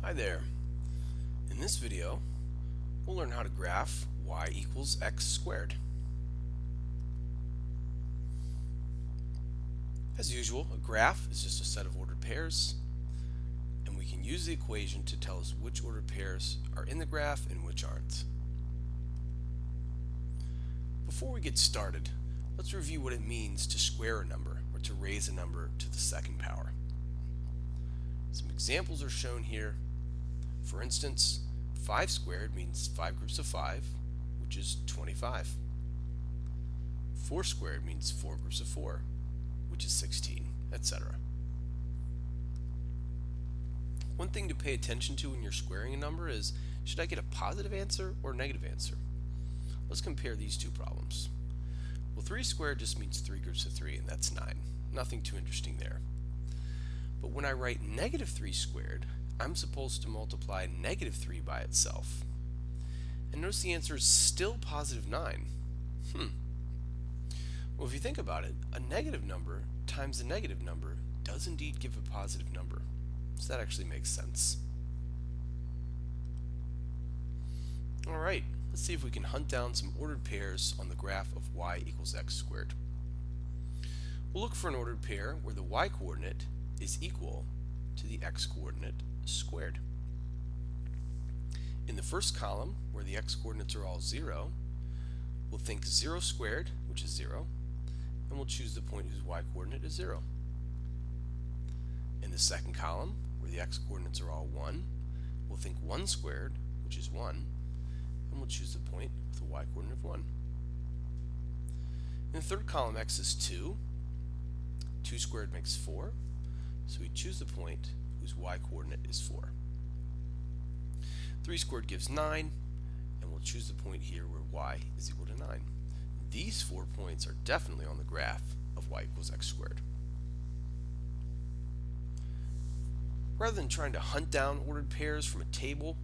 Hi there. In this video, we'll learn how to graph y equals x squared. As usual, a graph is just a set of ordered pairs, and we can use the equation to tell us which ordered pairs are in the graph and which aren't. Before we get started, let's review what it means to square a number or to raise a number to the second power. Some examples are shown here. For instance, 5 squared means 5 groups of 5, which is 25. 4 squared means 4 groups of 4, which is 16, etc. One thing to pay attention to when you're squaring a number is, should I get a positive answer or a negative answer? Let's compare these two problems. Well, 3 squared just means 3 groups of 3, and that's 9. Nothing too interesting there. But when I write negative 3 squared, I'm supposed to multiply negative 3 by itself. And notice the answer is still positive 9. Well, if you think about it, a negative number times a negative number does indeed give a positive number. So that actually makes sense. Alright, let's see if we can hunt down some ordered pairs on the graph of y equals x squared. We'll look for an ordered pair where the y coordinate is equal to the x coordinate squared. In the first column, where the x coordinates are all 0, we'll think 0 squared, which is 0, and we'll choose the point whose y coordinate is 0. In the second column, where the x coordinates are all 1, we'll think 1 squared, which is 1, and we'll choose the point with the y coordinate of 1. In the third column, x is 2. 2 squared makes 4, so we choose the point whose y coordinate is 4. 3 squared gives 9, and we'll choose the point here where y is equal to 9. These 4 points are definitely on the graph of y equals x squared. Rather than trying to hunt down ordered pairs from a table,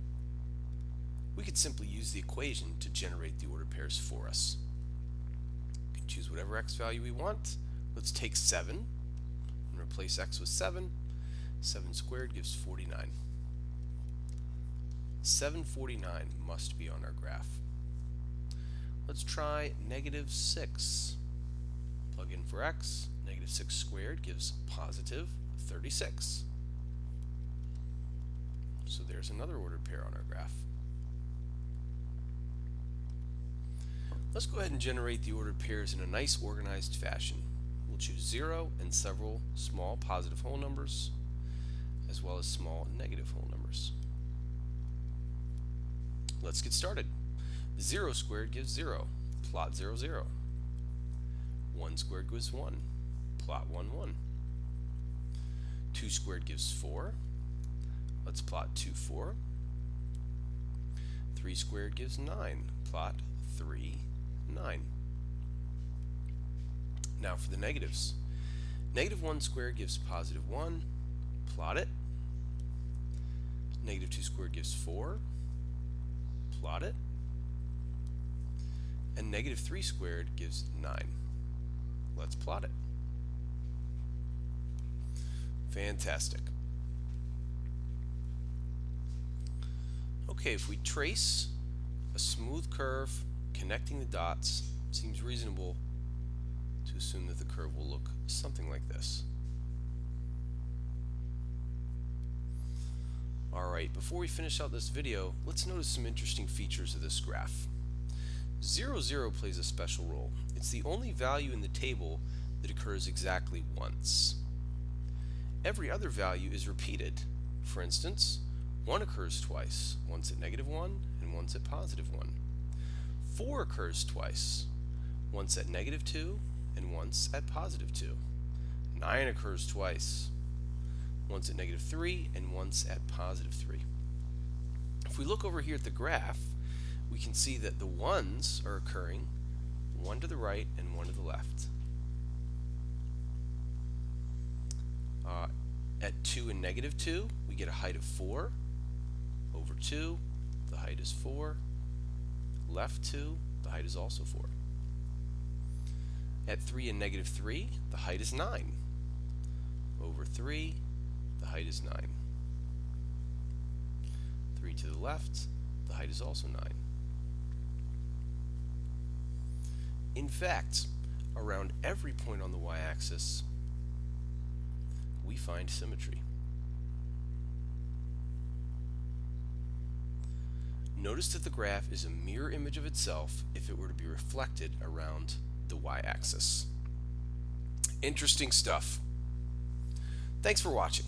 we could simply use the equation to generate the ordered pairs for us. We can choose whatever x value we want. Let's take 7 and replace x with 7. 7 squared gives 49. 749 must be on our graph. Let's try negative 6. Plug in for x. Negative 6 squared gives positive 36. So there's another ordered pair on our graph. Let's go ahead and generate the ordered pairs in a nice organized fashion. We'll choose 0 and several small positive whole numbers, as well as small negative whole numbers. Let's get started. 0 squared gives 0. Plot 0, 0. 1 squared gives 1. Plot 1, 1. 2 squared gives 4. Let's plot 2, 4. 3 squared gives 9. Plot 3, 9. Now for the negatives. Negative 1 squared gives positive 1. Plot it. Negative 2 squared gives 4. Plot it. And negative 3 squared gives 9. Let's plot it. Fantastic. Okay, if we trace a smooth curve connecting the dots, seems reasonable to assume that the curve will look something like this. Alright, before we finish out this video, let's notice some interesting features of this graph. 0, 0 plays a special role. It's the only value in the table that occurs exactly once. Every other value is repeated. For instance, 1 occurs twice, once at negative 1 and once at positive 1. 4 occurs twice, once at negative 2 and once at positive 2. 9 occurs twice, once at negative 3 and once at positive 3. If we look over here at the graph, we can see that the 1s are occurring, one to the right and one to the left. At 2 and negative 2, we get a height of 4. Over 2, the height is 4. Left 2, the height is also 4. At 3 and negative 3, the height is 9. Over 3, the height is 9. to the left, the height is also 9. In fact, around every point on the y-axis, we find symmetry. Notice that the graph is a mirror image of itself if it were to be reflected around the y-axis. Interesting stuff. Thanks for watching.